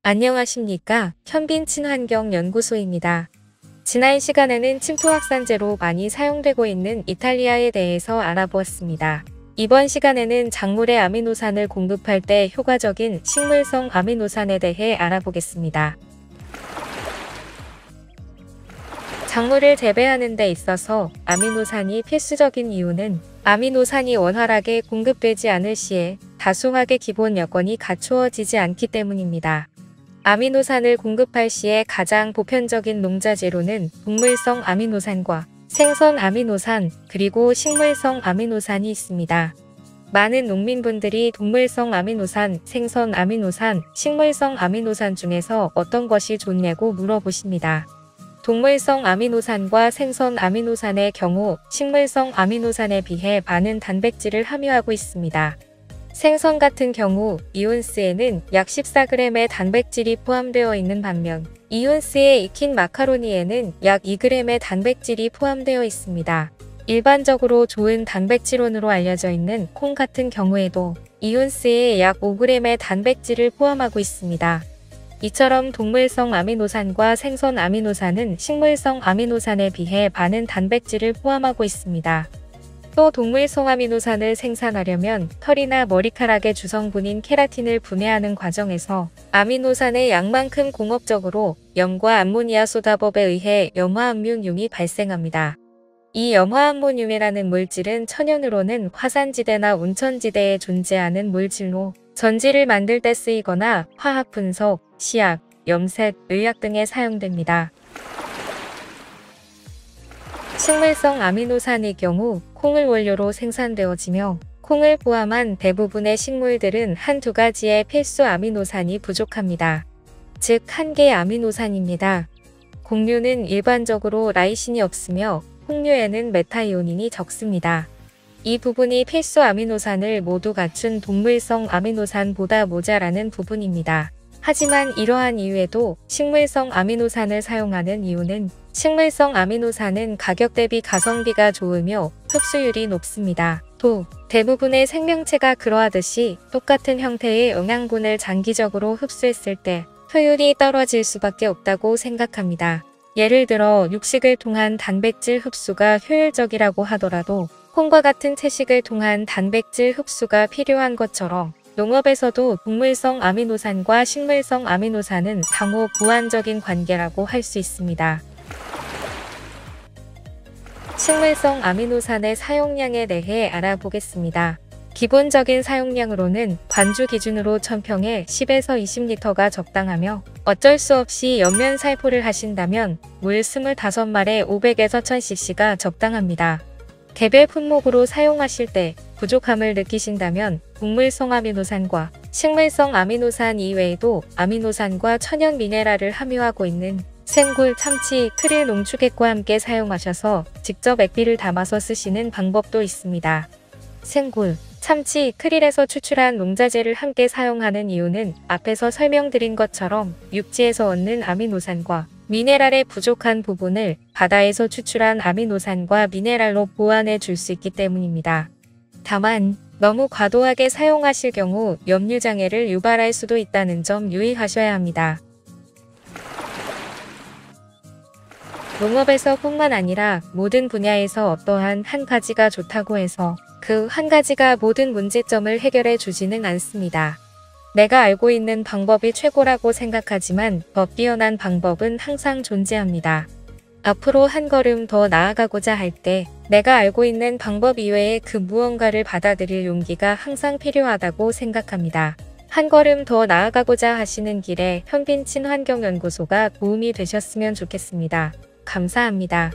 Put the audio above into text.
안녕하십니까? 현빈 친환경연구소입니다. 지난 시간에는 침투확산제로 많이 사용되고 있는 이탈리아에 대해서 알아보았습니다. 이번 시간에는 작물에 아미노산을 공급할 때 효과적인 식물성 아미노산에 대해 알아보겠습니다. 작물을 재배하는 데 있어서 아미노산이 필수적인 이유는 아미노산이 원활하게 공급되지 않을 시에 다수확의 기본 여건이 갖추어지지 않기 때문입니다. 아미노산을 공급할 시에 가장 보편적인 농자재료는 동물성 아미노산과 생선 아미노산, 그리고 식물성 아미노산이 있습니다. 많은 농민분들이 동물성 아미노산, 생선 아미노산, 식물성 아미노산 중에서 어떤 것이 좋냐고 물어보십니다. 동물성 아미노산과 생선 아미노산의 경우 식물성 아미노산에 비해 많은 단백질을 함유하고 있습니다. 생선 같은 경우 이온스에는 약 14g의 단백질이 포함되어 있는 반면 이온스에 익힌 마카로니에는 약 2g의 단백질이 포함되어 있습니다. 일반적으로 좋은 단백질원으로 알려져 있는 콩 같은 경우에도 이온스에 약 5g의 단백질을 포함하고 있습니다. 이처럼 동물성 아미노산과 생선 아미노산은 식물성 아미노산에 비해 많은 단백질을 포함하고 있습니다. 또 동물성 아미노산을 생산하려면 털이나 머리카락의 주성분인 케라틴을 분해하는 과정에서 아미노산의 양만큼 공업적으로 염과 암모니아 소다법에 의해 염화암모늄이 발생합니다. 이 염화암모늄이라는 물질은 천연으로는 화산지대나 온천지대에 존재하는 물질로 전지를 만들 때 쓰이거나 화학 분석, 시약, 염색, 의약 등에 사용됩니다. 식물성 아미노산의 경우 콩을 원료로 생산되어지며 콩을 포함한 대부분의 식물들은 한두 가지의 필수 아미노산이 부족합니다. 즉, 한 개의 아미노산입니다. 곡류는 일반적으로 라이신이 없으며 콩류에는 메타이오닌이 적습니다. 이 부분이 필수 아미노산을 모두 갖춘 동물성 아미노산보다 모자라는 부분입니다. 하지만 이러한 이유에도 식물성 아미노산을 사용하는 이유는 식물성 아미노산은 가격 대비 가성비가 좋으며 흡수율이 높습니다. 또 대부분의 생명체가 그러하듯이 똑같은 형태의 영양분을 장기적으로 흡수했을 때 효율이 떨어질 수밖에 없다고 생각합니다. 예를 들어 육식을 통한 단백질 흡수가 효율적이라고 하더라도 콩과 같은 채식을 통한 단백질 흡수가 필요한 것처럼 농업에서도 동물성 아미노산과 식물성 아미노산은 상호 보완적인 관계라고 할 수 있습니다. 식물성 아미노산의 사용량에 대해 알아보겠습니다. 기본적인 사용량으로는 관주 기준으로 1000평에 10에서 20리터가 적당하며 어쩔 수 없이 옆면 살포를 하신다면 물 25말에 500에서 1000cc가 적당합니다. 개별 품목으로 사용하실 때 부족함을 느끼신다면 동물성 아미노산과 식물성 아미노산 이외에도 아미노산과 천연 미네랄을 함유하고 있는 생굴, 참치, 크릴 농축액과 함께 사용하셔서 직접 액비를 담아서 쓰시는 방법도 있습니다. 생굴, 참치, 크릴에서 추출한 농자재를 함께 사용하는 이유는 앞에서 설명드린 것처럼 육지에서 얻는 아미노산과 미네랄의 부족한 부분을 바다에서 추출한 아미노산과 미네랄로 보완해 줄 수 있기 때문입니다. 다만 너무 과도하게 사용하실 경우 염류장애를 유발할 수도 있다는 점 유의하셔야 합니다. 농업에서 뿐만 아니라 모든 분야에서 어떠한 한 가지가 좋다고 해서 그 한 가지가 모든 문제점을 해결해 주지는 않습니다. 내가 알고 있는 방법이 최고라고 생각하지만 더 뛰어난 방법은 항상 존재합니다. 앞으로 한 걸음 더 나아가고자 할 때 내가 알고 있는 방법 이외에 그 무언가를 받아들일 용기가 항상 필요하다고 생각합니다. 한 걸음 더 나아가고자 하시는 길에 현빈 친환경연구소가 도움이 되셨으면 좋겠습니다. 감사합니다.